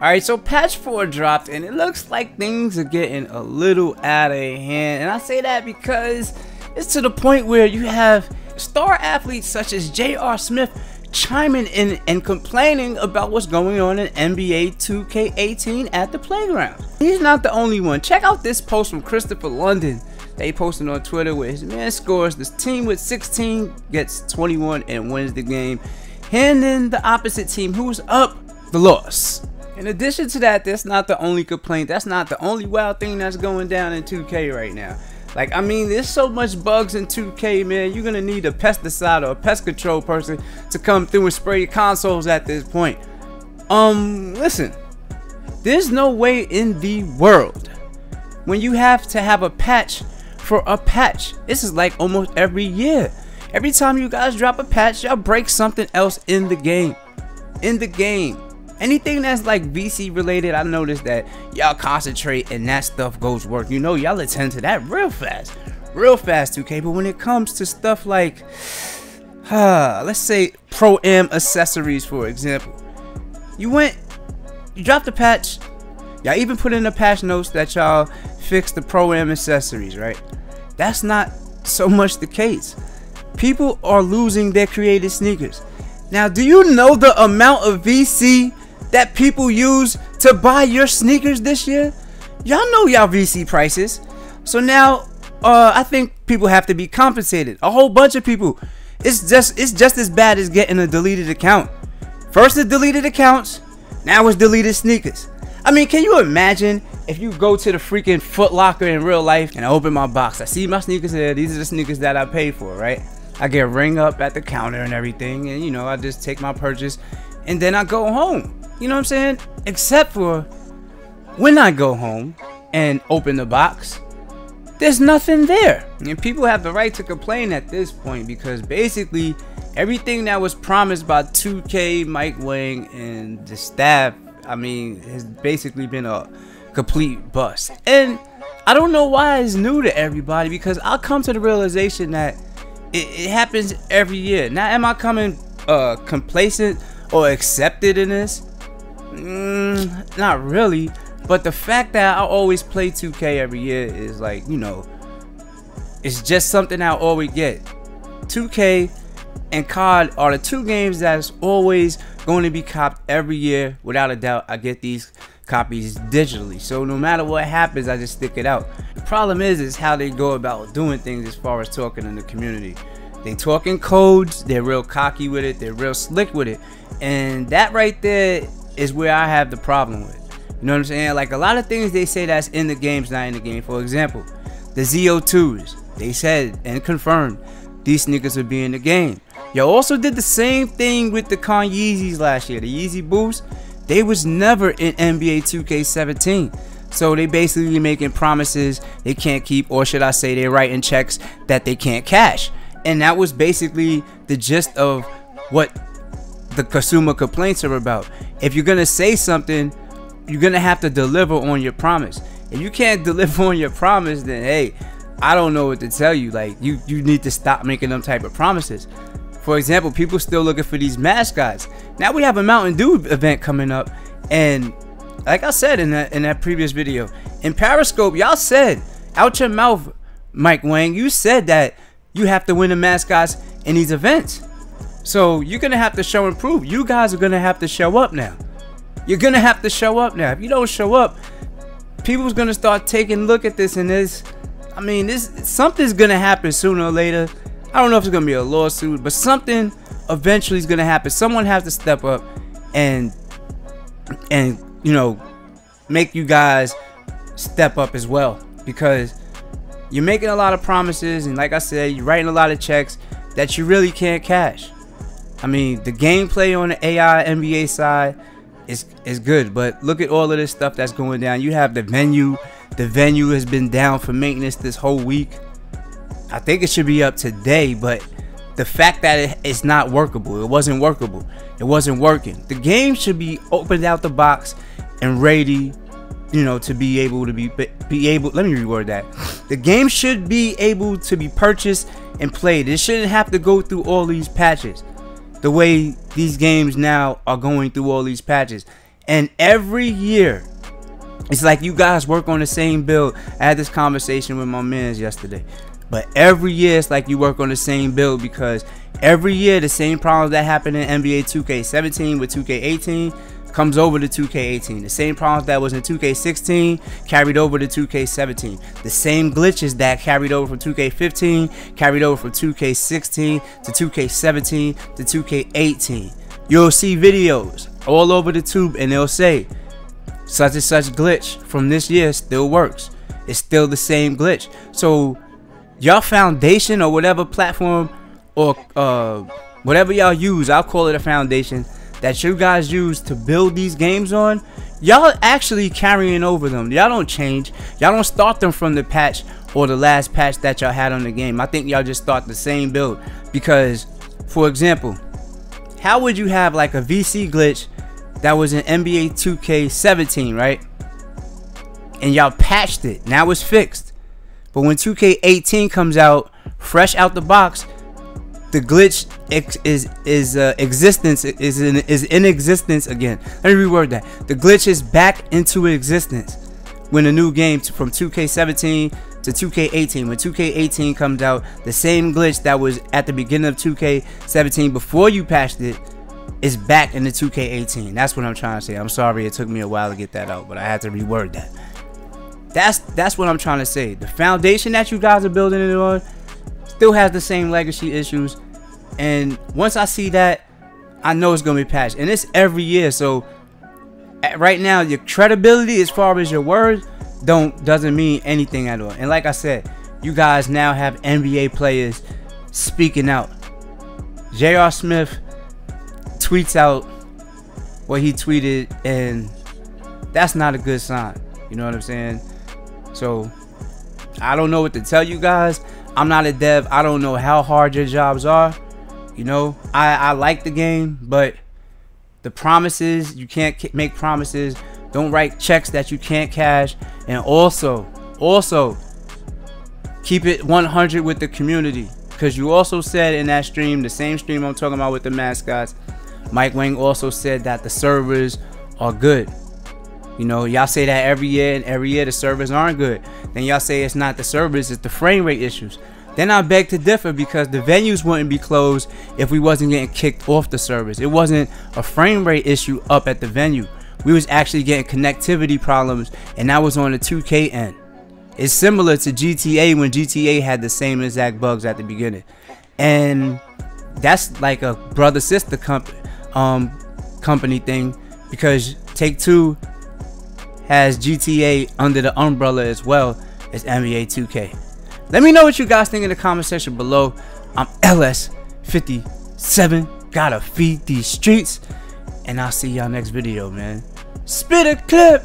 Alright, so patch 4 dropped and it looks like things are getting a little out of hand. And I say that because it's to the point where you have star athletes such as J.R. Smith chiming in and complaining about what's going on in NBA 2K18 at the playground. He's not the only one. Check out this post from Christopher London that he posted on Twitter where his man scores. This team with 16 gets 21 and wins the game, handing the opposite team who's up the loss. In addition to that, that's not the only complaint. That's not the only wild thing that's going down in 2K right now. Like, I mean, there's so much bugs in 2K, man. You're gonna need a pesticide or a pest control person to come through and spray your consoles at this point. Listen, there's no way in the world when you have to have a patch for a patch. This is like almost every year. Every time you guys drop a patch, y'all break something else in the game. Anything that's like VC related, I noticed that y'all concentrate and that stuff goes work. You know, y'all attend to that real fast 2K. But when it comes to stuff like let's say Pro-Am accessories, for example, you dropped a patch, y'all even put in the patch notes that y'all fixed the Pro-Am accessories, right? That's not so much the case. People are losing their created sneakers. Now, do you know the amount of VC that people use to buy your sneakers this year? Y'all know y'all VC prices. So now I think people have to be compensated. A whole bunch of people. It's just as bad as getting a deleted account. First the deleted accounts, now it's deleted sneakers. I mean, can you imagine if you go to the freaking Foot Locker in real life and I open my box, I see my sneakers there, these are the sneakers that I paid for, right? I get ring up at the counter and everything, and you know, I just take my purchase and then I go home. You know what I'm saying? Except for when I go home and open the box, there's nothing there. And people have the right to complain at this point because basically everything that was promised by 2K, Mike Wang, and the staff, I mean, has basically been a complete bust. And I don't know why it's new to everybody, because I'll come to the realization that it happens every year. Now, am I coming complacent or accepted in this? Not really. But the fact that I always play 2K every year is like, you know, it's just something I always get. 2K and COD are the two games that's always going to be copped every year. Without a doubt, I get these copies digitally. So no matter what happens, I just stick it out. The problem is how they go about doing things as far as talking in the community. They talking codes, they're real cocky with it, they're real slick with it. And that right there is where I have the problem with. You know what I'm saying? Like, a lot of things they say that's in the game's not in the game. For example, the ZO2s, they said and confirmed these sneakers would be in the game. Y'all also did the same thing with the Con Yeezys last year. The Yeezy Boost, they was never in NBA 2K17. So they basically making promises they can't keep, or should I say they're writing checks that they can't cash. And that was basically the gist of what the consumer complaints are about. If you're gonna say something, you're gonna have to deliver on your promise. If you can't deliver on your promise, then hey, I don't know what to tell you. Like, you need to stop making them type of promises. For example, people still looking for these mascots. Now we have a Mountain Dew event coming up, and like I said in that previous video, in Periscope, y'all said out your mouth, Mike Wang, you said that you have to win the mascots in these events. So you're gonna have to show and prove. You guys are gonna have to show up now. You're gonna have to show up now. If you don't show up, people's gonna start taking a look at this, and something's gonna happen sooner or later. I don't know if it's gonna be a lawsuit, but something eventually is gonna happen. Someone has to step up and you know, make you guys step up as well, because you're making a lot of promises, and like I said, you're writing a lot of checks that you really can't cash. I mean, the gameplay on the AI NBA side is good, but look at all of this stuff that's going down. You have the venue. The venue has been down for maintenance this whole week. I think it should be up today, but the fact that it's not workable, it wasn't workable, it wasn't working. The game should be opened out the box and ready, you know, to be able to be able. Let me reword that. The game should be able to be purchased and played. It shouldn't have to go through all these patches the way these games now are going through all these patches. And every year, it's like you guys work on the same build. I had this conversation with my mans yesterday. But every year, it's like you work on the same build, because every year, the same problems that happen in NBA 2K17 with 2K18 comes over to 2K18. The same problems that was in 2K16 carried over to 2K17. The same glitches that carried over from 2K15 carried over from 2K16 to 2K17 to 2K18. You'll see videos all over the tube and they'll say such and such glitch from this year still works. It's still the same glitch. So your foundation or whatever platform or whatever y'all use, I'll call it a foundation, that you guys use to build these games on, y'all actually carrying over them. Y'all don't change. Y'all don't start them from the patch or the last patch that y'all had on the game. I think y'all just start the same build. Because, for example, how would you have like a VC glitch that was in NBA 2K17, right? And y'all patched it. Now it's fixed. But when 2K18 comes out, fresh out the box, the glitch is in existence again. Let me reword that. The glitch is back into existence when a new game from 2K17 to 2K18. When 2K18 comes out, the same glitch that was at the beginning of 2K17 before you patched it is back in the 2K18. That's what I'm trying to say. I'm sorry it took me a while to get that out, but I had to reword that. That's what I'm trying to say. The foundation that you guys are building it on still has the same legacy issues, and once I see that, I know it's gonna be patched, and it's every year. So right now, your credibility as far as your words doesn't mean anything at all. And like I said, you guys now have NBA players speaking out. J.R. Smith tweets out what he tweeted, and that's not a good sign. You know what I'm saying? So I don't know what to tell you guys. I'm not a dev. I don't know how hard your jobs are. You know, I like the game, but the promises, you can't make promises. Don't write checks that you can't cash. And also keep it 100 with the community, because you also said in that stream, the same stream I'm talking about with the mascots, Mike Wang also said that the servers are good. You know, y'all say that every year, and every year the servers aren't good. Then y'all say it's not the servers, it's the frame rate issues. Then I beg to differ, because the venues wouldn't be closed if we wasn't getting kicked off the servers. It wasn't a frame rate issue up at the venue. We was actually getting connectivity problems, and that was on the 2K end. It's similar to GTA, when GTA had the same exact bugs at the beginning. And that's like a brother-sister company thing, because Take-Two has GTA under the umbrella as well as NBA 2K. Let me know what you guys think in the comment section below. I'm LS57, gotta feed these streets, and I'll see y'all next video, man. Spit a clip.